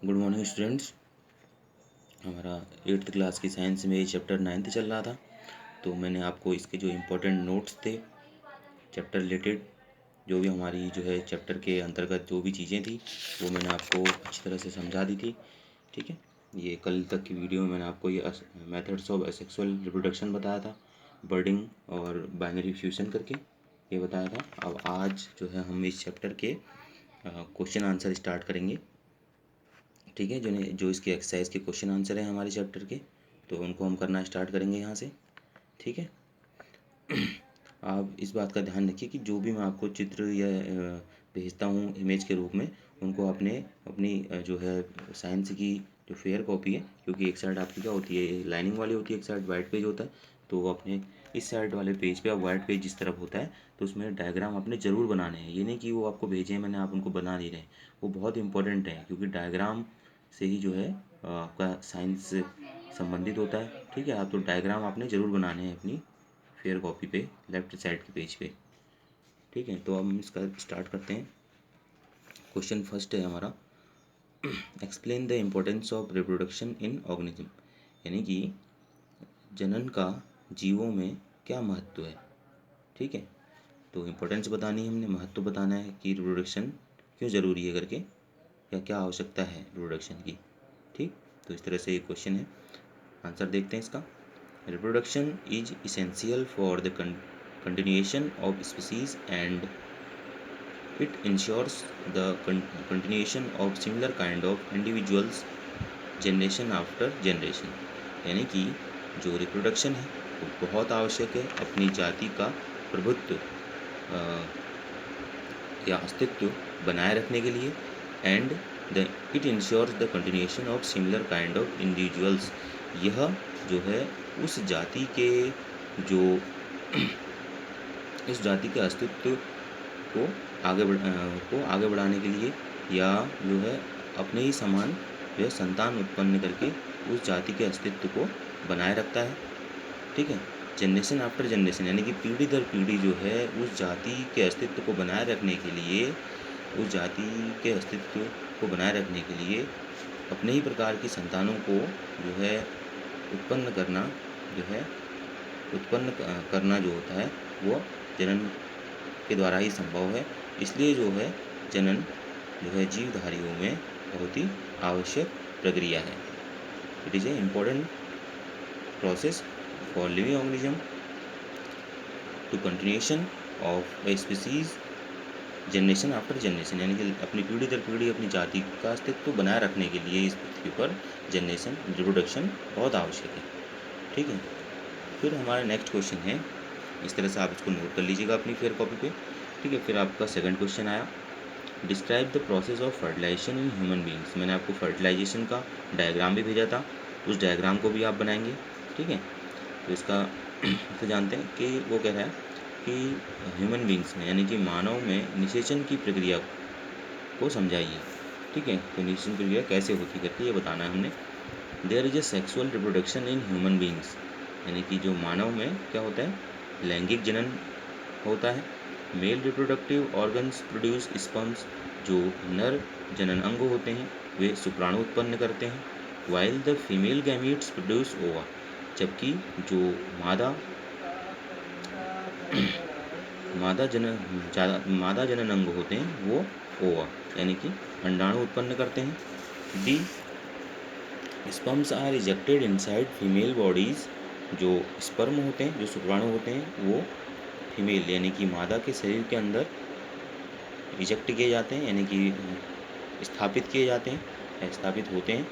Good morning students. हमारा 8th class की science में चैप्टर 9th चल रहा था, तो मैंने आपको इसके जो इम्पोर्टेंट नोट्स थे चैप्टर रिलेटेड, जो भी हमारी जो है चैप्टर के अंतर्गत जो भी चीज़ें थी वो मैंने आपको अच्छी तरह से समझा दी थी। ठीक है, ये कल तक की वीडियो में मैंने आपको ये मेथड्स ऑफ असेक्सुअल रिप्रोडक्शन बताया था, बर्डिंग और बाइनरी फ्यूजन करके ये बताया था। अब आज जो है हम इस चैप्टर के क्वेश्चन आंसर स्टार्ट करेंगे। ठीक है, जो इसके एक्सरसाइज के क्वेश्चन आंसर हैं हमारे चैप्टर के, तो उनको हम करना स्टार्ट करेंगे यहाँ से। ठीक है, आप इस बात का ध्यान रखिए कि जो भी मैं आपको चित्र या भेजता हूँ इमेज के रूप में, उनको आपने अपनी जो है साइंस की जो फेयर कॉपी है, क्योंकि एक साइड आपकी क्या होती है लाइनिंग वाली होती है, एक साइड वाइट पेज होता है, तो वो अपने इस साइड वाले पेज पे, अब वाइट पेज जिस तरफ होता है तो उसमें डायग्राम आपने ज़रूर बनाने हैं। ये नहीं कि वो आपको भेजे मैंने आप उनको बना नहीं रहे, वो बहुत इंपॉर्टेंट है, क्योंकि डायग्राम से ही जो है आपका साइंस संबंधित होता है। ठीक है, आप तो डायग्राम आपने ज़रूर बनाने हैं अपनी फेयर कॉपी पे, लेफ्ट साइड के पेज पे। ठीक है, तो अब हम इसका स्टार्ट करते हैं। क्वेश्चन फर्स्ट है हमारा, explain the importance of reproduction in organism, यानी कि जनन का जीवों में क्या महत्व है। ठीक है, तो इम्पोर्टेंस बतानी है हमने, महत्व बताना है कि रिप्रोडक्शन क्यों ज़रूरी है करके, या क्या आवश्यकता है रिप्रोडक्शन की। ठीक, तो इस तरह से ये क्वेश्चन है। आंसर देखते हैं इसका। Reproduction is essential for the continuation of species and it ensures the continuation of similar kind of individuals generation after generation, यानी कि जो रिप्रोडक्शन है वो बहुत आवश्यक है अपनी जाति का प्रभुत्व या अस्तित्व बनाए रखने के लिए, and the it ensures the continuation of similar kind of individuals, यह जो है उस जाति के जो इस जाति के अस्तित्व को आगे बढ़ाने के लिए, या जो है अपने ही समान जो है संतान उत्पन्न करके उस जाति के अस्तित्व को बनाए रखता है। ठीक है, जनरेशन आफ्टर जनरेशन, यानी कि पीढ़ी दर पीढ़ी जो है उस जाति के अस्तित्व को बनाए रखने के लिए, उस जाति के अस्तित्व को बनाए रखने के लिए अपने ही प्रकार की संतानों को जो है उत्पन्न करना जो होता है वो जनन के द्वारा ही संभव है। इसलिए जो है जनन जो है जीवधारियों में बहुत ही आवश्यक प्रक्रिया है। It is a important process for living organism to continuation of a species generation after generation, यानी कि अपनी पीढ़ी दर पीढ़ी अपनी जाति का अस्तित्व बनाए रखने के लिए इस पृथ्वी पर जनरेशन रिप्रोडक्शन बहुत आवश्यक है। ठीक है, फिर हमारा नेक्स्ट क्वेश्चन है, इस तरह से आप इसको नोट कर लीजिएगा अपनी फेयर कॉपी पे। ठीक है, फिर आपका सेकंड क्वेश्चन आया, describe the process of fertilisation in human beings. मैंने आपको फर्टिलाइजेशन का डायग्राम भी भेजा था, उस डायग्राम को भी आप बनाएंगे। ठीक है, तो इसका तो जानते हैं कि वो कह रहा है कि ह्यूमन बींग्स में, यानी कि मानव में निषेचन की प्रक्रिया को समझाइए। ठीक है, तो निषेचन प्रक्रिया कैसे होती करके ये बताना है हमने। There is a sexual reproduction in human beings, यानी कि जो मानव में क्या होता है, लैंगिक जनन होता है। Male reproductive organs produce sperms, जो नर जनन अंग होते हैं वे शुक्राणु उत्पन्न करते हैं। While the female gametes produce ओवा, जबकि जो मादा जनन अंग होते हैं वो ओवा, यानी कि अंडाणु उत्पन्न करते हैं। The sperms are ejected inside female bodies, जो स्पर्म होते हैं, जो शुक्राणु होते हैं वो फीमेल यानी कि मादा के शरीर के अंदर इजेक्ट किए जाते हैं, यानी कि स्थापित किए जाते हैं, स्थापित होते हैं।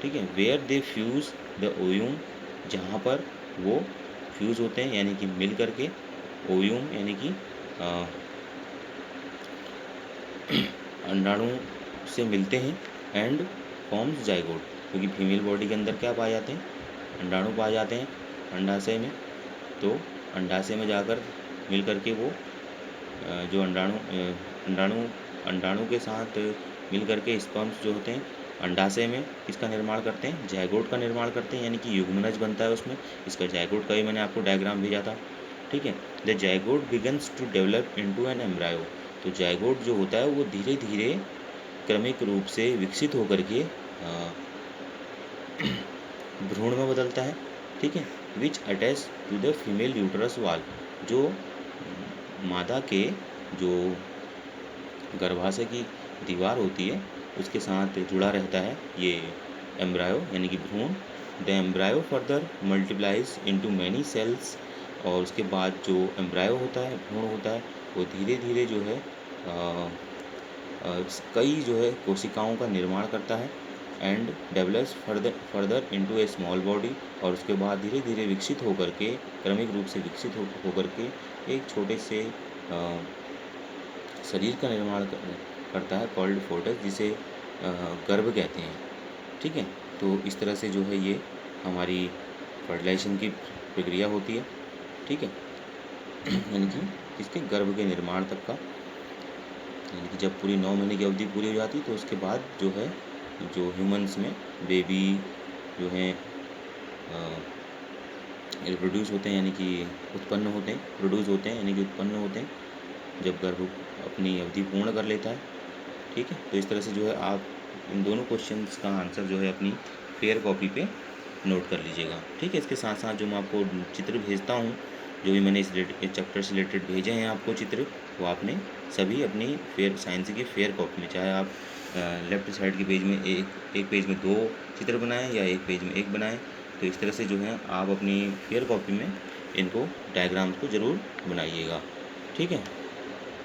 ठीक है, वेयर दे फ्यूज़ द ओयूम, जहाँ पर वो फ्यूज़ होते हैं यानी कि मिल करके, ओयूम यानी कि अंडाणु से मिलते हैं, एंड फॉर्म्स जाइगोट, क्योंकि फीमेल बॉडी के अंदर क्या पाए जाते हैं, अंडाणु पाए जाते हैं अंडाशय में, तो अंडाशय में जाकर मिल करके वो जो अंडाणु के साथ मिल करके स्पर्म्स जो होते हैं अंडाशय में किसका निर्माण करते हैं, जाइगोट का निर्माण करते हैं, यानी कि युग्मनज बनता है उसमें। इसका जाइगोट का भी मैंने आपको डायग्राम भेजा था। ठीक है, the zygote begins to develop into an embryo, तो जाइगोट जो होता है वो धीरे धीरे क्रमिक रूप से विकसित होकर के भ्रूण में बदलता है। ठीक है, which attach to the female uterus wall, जो मादा के जो गर्भाशय की दीवार होती है उसके साथ जुड़ा रहता है ये एम्ब्रायो यानी कि भ्रूण। The embryo further multiplies into many cells, और उसके बाद जो एम्ब्रायो होता है, भ्रूण होता है, वो धीरे धीरे जो है कई जो है कोशिकाओं का निर्माण करता है। And develops further into A small body, और उसके बाद धीरे धीरे विकसित होकर के, क्रमिक रूप से विकसित होकर के एक छोटे से शरीर का निर्माण करता है, कॉल्ड फोटस, जिसे गर्भ कहते हैं। ठीक है, तो इस तरह से जो है ये हमारी फर्टिलाइजेशन की प्रक्रिया होती है। ठीक है, यानी कि इसके गर्भ के निर्माण तक का, यानी कि जब पूरी 9 महीने की अवधि पूरी हो जाती है तो उसके बाद जो है जो ह्यूमंस में बेबी जो है प्रोड्यूस होते हैं, यानी कि उत्पन्न होते हैं, प्रोड्यूस होते हैं यानी कि उत्पन्न होते हैं जब गर्भ अपनी अवधि पूर्ण कर लेता है। ठीक है, तो इस तरह से जो है आप इन दोनों क्वेश्चंस का आंसर जो है अपनी फेयर कॉपी पे नोट कर लीजिएगा। ठीक है, इसके साथ साथ जो मैं आपको चित्र भेजता हूँ, जो भी मैंने इस चैप्टर से रिलेटेड भेजे हैं आपको चित्र, वो आपने सभी अपनी फेयर साइंस की फेयर कॉपी में, चाहे आप लेफ्ट साइड के पेज में एक पेज में 2 चित्र बनाएं या एक पेज में 1 बनाएं, तो इस तरह से जो है आप अपनी फेयर कॉपी में इनको डायग्राम्स को ज़रूर बनाइएगा। ठीक है।